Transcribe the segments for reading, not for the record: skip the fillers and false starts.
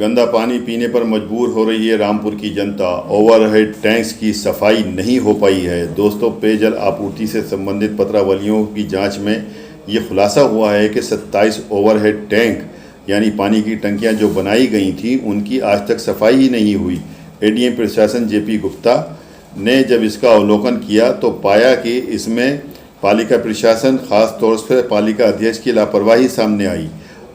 गंदा पानी पीने पर मजबूर हो रही है रामपुर की जनता। ओवरहेड टैंक्स की सफाई नहीं हो पाई है। दोस्तों, पेयजल आपूर्ति से संबंधित पत्रावलियों की जांच में ये खुलासा हुआ है कि 27 ओवरहेड टैंक यानी पानी की टंकियां जो बनाई गई थी उनकी आज तक सफाई ही नहीं हुई। एडीएम प्रशासन जेपी गुप्ता ने जब इसका अवलोकन किया तो पाया कि इसमें पालिका प्रशासन, खास तौर से पालिका अध्यक्ष की लापरवाही सामने आई।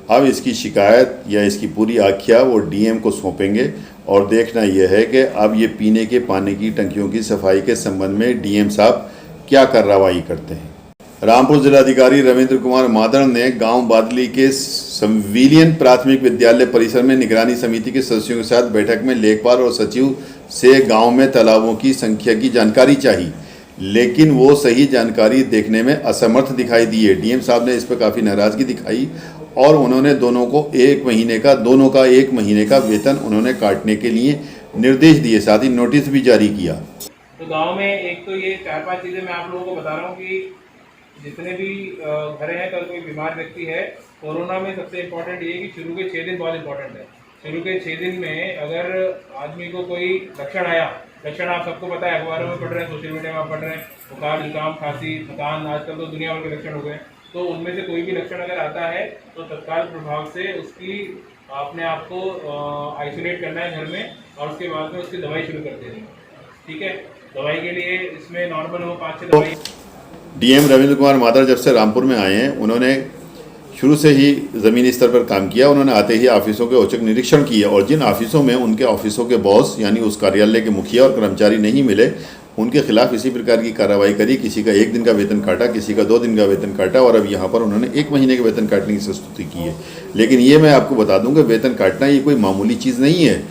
अब इसकी शिकायत या इसकी पूरी आख्या वो डीएम को सौंपेंगे और देखना यह है कि अब ये पीने के पानी की टंकियों की सफाई के संबंध में डीएम साहब क्या कार्रवाई करते हैं। रामपुर जिलाधिकारी रविंद्र कुमार मादड़ ने गांव बादली के संविलियन प्राथमिक विद्यालय परिसर में निगरानी समिति के सदस्यों के साथ बैठक में लेखपाल और सचिव से गांव में तालाबों की संख्या की जानकारी चाहिए, लेकिन वो सही जानकारी देखने में असमर्थ दिखाई दिए। डीएम साहब ने इस पर काफ़ी नाराज़गी दिखाई और उन्होंने दोनों का एक महीने का वेतन उन्होंने काटने के लिए निर्देश दिए, साथ ही नोटिस भी जारी किया। तो गांव में एक तो ये 4-5 चीज़ें मैं आप लोगों को बता रहा हूँ कि जितने भी घर हैं, कल कोई बीमार व्यक्ति है, कोरोना में सबसे इम्पोर्टेंट ये है कि शुरू के 6 दिन बहुत इंपॉर्टेंट है। शुरू के 6 दिन में अगर आदमी को कोई लक्षण आया, लक्षण आप सबको पता है, अखबारों में पढ़ रहे हैं, सोशल मीडिया में आप पढ़ रहे हैं, बुखार, जुकाम, खांसी, थकान, आजकल तो दुनिया भर के लक्षण हो गए। तो उनमें से कोई भी लक्षण अगर आता है तो तत्काल प्रभाव से उसकी अपने आप को आइसोलेट करना है घर में और उसके बाद में उसकी दवाई शुरू कर देनी है। ठीक है, दवाई के लिए इसमें नॉर्मल हो 5-6 दवाई। डीएम रविंद्र कुमार मादड़ जब से रामपुर में आए हैं, उन्होंने शुरू से ही ज़मीनी स्तर पर काम किया। उन्होंने आते ही ऑफिसों के औचक निरीक्षण किए और जिन ऑफिसों में उनके ऑफिसों के बॉस यानी उस कार्यालय के मुखिया और कर्मचारी नहीं मिले, उनके खिलाफ इसी प्रकार की कार्रवाई करी। किसी का 1 दिन का वेतन काटा, किसी का 2 दिन का वेतन काटा और अब यहाँ पर उन्होंने 1 महीने के वेतन काटने की प्रस्तुति की है। लेकिन ये मैं आपको बता दूँ कि वेतन काटना ये कोई मामूली चीज़ नहीं है।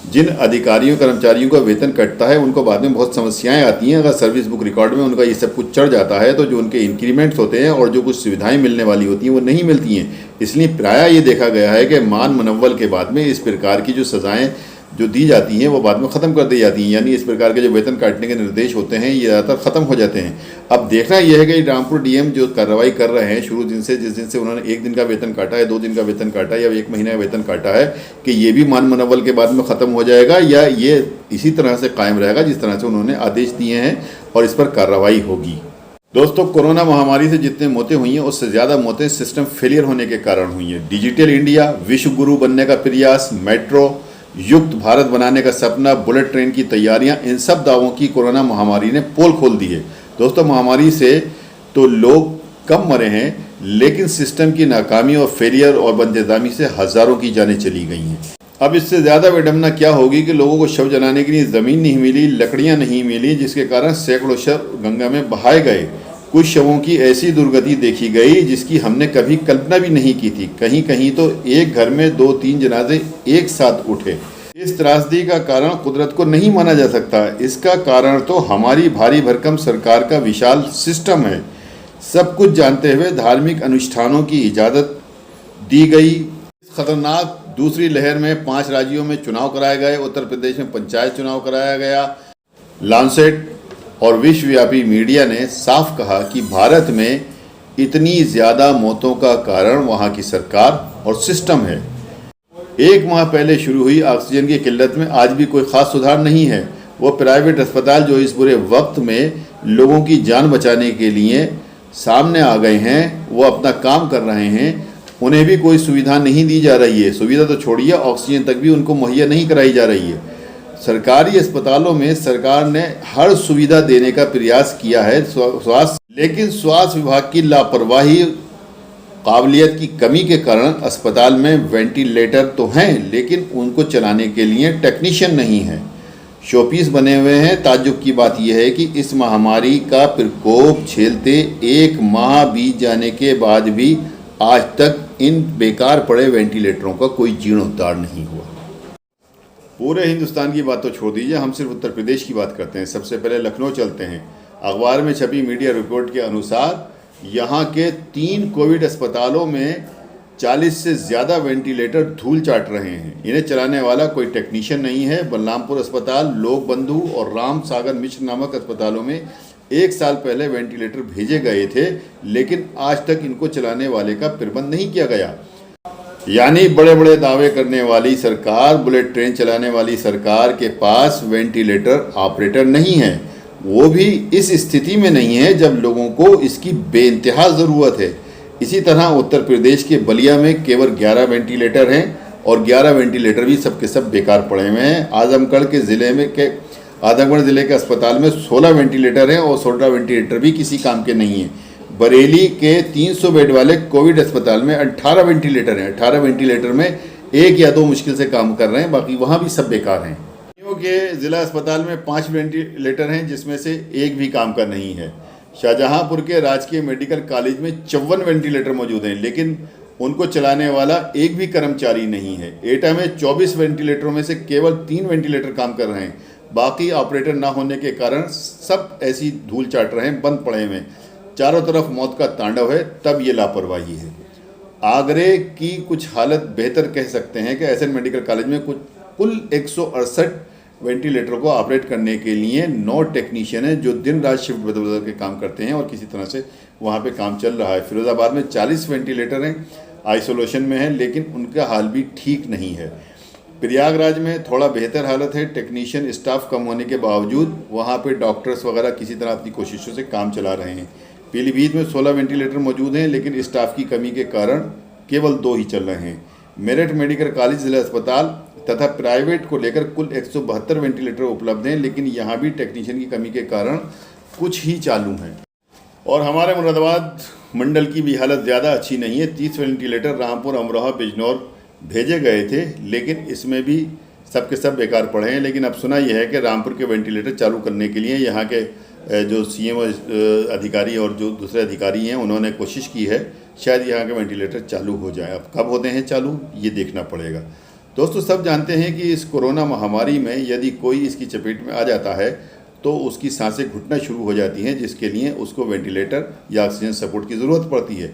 जिन अधिकारियों कर्मचारियों का वेतन कटता है उनको बाद में बहुत समस्याएं आती हैं। अगर सर्विस बुक रिकॉर्ड में उनका ये सब कुछ चढ़ जाता है तो जो उनके इंक्रीमेंट्स होते हैं और जो कुछ सुविधाएं मिलने वाली होती हैं वो नहीं मिलती हैं। इसलिए प्रायः ये देखा गया है कि मान मनव्वल के बाद में इस प्रकार की जो सज़ाएँ जो दी जाती हैं वो बाद में ख़त्म कर दी जाती हैं, यानी इस प्रकार के जो वेतन काटने के निर्देश होते हैं ये ज़्यादातर ख़त्म हो जाते हैं। अब देखना यह है कि रामपुर डीएम जो कार्रवाई कर रहे हैं शुरू दिन से, जिस दिन से उन्होंने 1 दिन का वेतन काटा है, 2 दिन का वेतन काटा है या 1 महीने का वेतन काटा है, कि ये भी मान मनव्वल के बाद में ख़त्म हो जाएगा या ये इसी तरह से कायम रहेगा जिस तरह से उन्होंने आदेश दिए हैं और इस पर कार्रवाई होगी। दोस्तों, कोरोना महामारी से जितने मौतें हुई हैं उससे ज़्यादा मौतें सिस्टम फेलियर होने के कारण हुई हैं। डिजिटल इंडिया, विश्व गुरु बनने का प्रयास, मेट्रो युक्त भारत बनाने का सपना, बुलेट ट्रेन की तैयारियां, इन सब दावों की कोरोना महामारी ने पोल खोल दी है। दोस्तों, महामारी से तो लोग कम मरे हैं, लेकिन सिस्टम की नाकामी और फेलियर और बदनिज़ामी से हज़ारों की जानें चली गई हैं। अब इससे ज़्यादा विडंबना क्या होगी कि लोगों को शव जलाने के लिए ज़मीन नहीं मिली, लकड़ियाँ नहीं मिली, जिसके कारण सैकड़ों शव गंगा में बहाए गए। कुछ शवों की ऐसी दुर्गति देखी गई जिसकी हमने कभी कल्पना भी नहीं की थी। कहीं कहीं तो एक घर में 2-3 जनाजे एक साथ उठे। इस त्रासदी का कारण कुदरत को नहीं माना जा सकता। इसका कारण तो हमारी भारी भरकम सरकार का विशाल सिस्टम है। सब कुछ जानते हुए धार्मिक अनुष्ठानों की इजाज़त दी गई। इस खतरनाक दूसरी लहर में 5 राज्यों में चुनाव कराए गए। उत्तर प्रदेश में पंचायत चुनाव कराया गया। लांसेट और विश्वव्यापी मीडिया ने साफ कहा कि भारत में इतनी ज़्यादा मौतों का कारण वहाँ की सरकार और सिस्टम है। 1 माह पहले शुरू हुई ऑक्सीजन की किल्लत में आज भी कोई ख़ास सुधार नहीं है। वो प्राइवेट अस्पताल जो इस बुरे वक्त में लोगों की जान बचाने के लिए सामने आ गए हैं, वो अपना काम कर रहे हैं, उन्हें भी कोई सुविधा नहीं दी जा रही है। सुविधा तो छोड़िए, ऑक्सीजन तक भी उनको मुहैया नहीं कराई जा रही है। सरकारी अस्पतालों में सरकार ने हर सुविधा देने का प्रयास किया है लेकिन स्वास्थ्य विभाग की लापरवाही, काबिलियत की कमी के कारण अस्पताल में वेंटिलेटर तो हैं लेकिन उनको चलाने के लिए टेक्नीशियन नहीं है, शोपीस बने हुए हैं। ताज्जुब की बात यह है कि इस महामारी का प्रकोप झेलते 1 माह बीत जाने के बाद भी आज तक इन बेकार पड़े वेंटिलेटरों का कोई जीर्णोद्धार नहीं हुआ। पूरे हिंदुस्तान की बात तो छोड़ दीजिए, हम सिर्फ उत्तर प्रदेश की बात करते हैं। सबसे पहले लखनऊ चलते हैं। अखबार में छपी मीडिया रिपोर्ट के अनुसार यहाँ के 3 कोविड अस्पतालों में 40 से ज़्यादा वेंटिलेटर धूल चाट रहे हैं। इन्हें चलाने वाला कोई टेक्नीशियन नहीं है। बलरामपुर अस्पताल, लोक बंधु और राम सागर मिश्र नामक अस्पतालों में 1 साल पहले वेंटिलेटर भेजे गए थे, लेकिन आज तक इनको चलाने वाले का प्रबंध नहीं किया गया। यानी बड़े बड़े दावे करने वाली सरकार, बुलेट ट्रेन चलाने वाली सरकार के पास वेंटिलेटर ऑपरेटर नहीं है, वो भी इस स्थिति में नहीं है जब लोगों को इसकी बेइंतहा ज़रूरत है। इसी तरह उत्तर प्रदेश के बलिया में केवल 11 वेंटिलेटर हैं और 11 वेंटिलेटर भी सब के सब बेकार पड़े हुए हैं। आजमगढ़ ज़िले के अस्पताल में 16 वेंटिलेटर हैं और 16 वेंटिलेटर भी किसी काम के नहीं हैं। बरेली के 300 बेड वाले कोविड अस्पताल में 18 वेंटिलेटर हैं। 18 वेंटिलेटर में 1 या 2 मुश्किल से काम कर रहे हैं, बाकी वहाँ भी सब बेकार हैं। के ज़िला अस्पताल में 5 वेंटिलेटर हैं जिसमें से 1 भी काम का नहीं है। शाहजहांपुर के राजकीय मेडिकल कॉलेज में 54 वेंटिलेटर मौजूद हैं, लेकिन उनको चलाने वाला एक भी कर्मचारी नहीं है। एटा में 24 वेंटिलेटरों में से केवल 3 वेंटिलेटर काम कर रहे हैं, बाकी ऑपरेटर ना होने के कारण सब ऐसी धूल चाट रहे हैं, बंद पड़े हुए। चारों तरफ मौत का तांडव है, तब ये लापरवाही है। आगरे की कुछ हालत बेहतर कह सकते हैं कि एसएन मेडिकल कॉलेज में कुल 168 वेंटिलेटर को ऑपरेट करने के लिए 9 टेक्नीशियन हैं जो दिन रात शिफ्ट बदल बदल के काम करते हैं और किसी तरह से वहाँ पे काम चल रहा है। फिरोज़ाबाद में 40 वेंटिलेटर हैं, आइसोलेशन में हैं, लेकिन उनका हाल भी ठीक नहीं है। प्रयागराज में थोड़ा बेहतर हालत है, टेक्नीशियन स्टाफ कम होने के बावजूद वहाँ पे डॉक्टर्स वगैरह किसी तरह अपनी कोशिशों से काम चला रहे हैं। पीलीभीत में 16 वेंटिलेटर मौजूद हैं, लेकिन स्टाफ की कमी के कारण केवल 2 ही चल रहे हैं। मेरठ मेडिकल कॉलेज जिला अस्पताल तथा प्राइवेट को लेकर कुल 172 वेंटिलेटर उपलब्ध हैं, लेकिन यहाँ भी टेक्नीशियन की कमी के कारण कुछ ही चालू हैं। और हमारे मुरादाबाद मंडल की भी हालत ज़्यादा अच्छी नहीं है। 30 वेंटिलेटर रामपुर, अमरोहा, बिजनौर भेजे गए थे, लेकिन इसमें भी सब के सब बेकार पड़े हैं। लेकिन अब सुना यह है कि रामपुर के वेंटिलेटर चालू करने के लिए यहाँ के जो सीएम अधिकारी और जो दूसरे अधिकारी हैं उन्होंने कोशिश की है, शायद यहाँ के वेंटिलेटर चालू हो जाए। अब कब होते हैं चालू ये देखना पड़ेगा। दोस्तों, सब जानते हैं कि इस कोरोना महामारी में यदि कोई इसकी चपेट में आ जाता है तो उसकी सांसें घुटना शुरू हो जाती हैं, जिसके लिए उसको वेंटिलेटर या ऑक्सीजन सपोर्ट की ज़रूरत पड़ती है।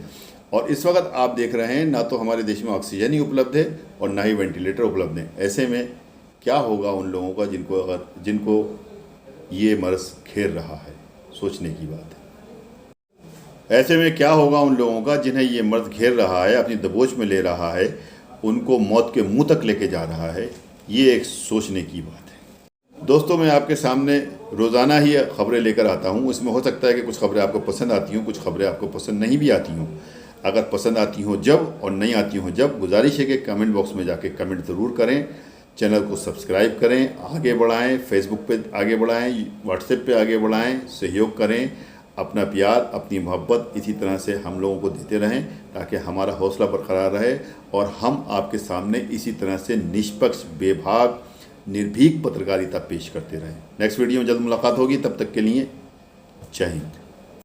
और इस वक्त आप देख रहे हैं ना तो हमारे देश में ऑक्सीजन ही उपलब्ध है और ना ही वेंटिलेटर उपलब्ध है। ऐसे में क्या होगा उन लोगों का जिनको ये मर्ज़ घेर रहा है? सोचने की बात है। ऐसे में क्या होगा उन लोगों का जिन्हें ये मर्ज़ घेर रहा है, अपनी दबोच में ले रहा है, उनको मौत के मुंह तक लेके जा रहा है? ये एक सोचने की बात है। दोस्तों, मैं आपके सामने रोज़ाना ही ख़बरें लेकर आता हूँ। इसमें हो सकता है कि कुछ ख़बरें आपको पसंद आती हों, कुछ ख़बरें आपको पसंद नहीं भी आती हों। अगर पसंद आती हों जब और नहीं आती हों जब, गुजारिश है कि कमेंट बॉक्स में जाके कमेंट ज़रूर करें। चैनल को सब्सक्राइब करें, आगे बढ़ाएं, फेसबुक पे आगे बढ़ाएं, व्हाट्सएप पे आगे बढ़ाएं, सहयोग करें। अपना प्यार, अपनी मोहब्बत इसी तरह से हम लोगों को देते रहें ताकि हमारा हौसला बरकरार रहे और हम आपके सामने इसी तरह से निष्पक्ष, बेभाग, निर्भीक पत्रकारिता पेश करते रहें। नेक्स्ट वीडियो में जल्द मुलाकात होगी, तब तक के लिए जय हिंद।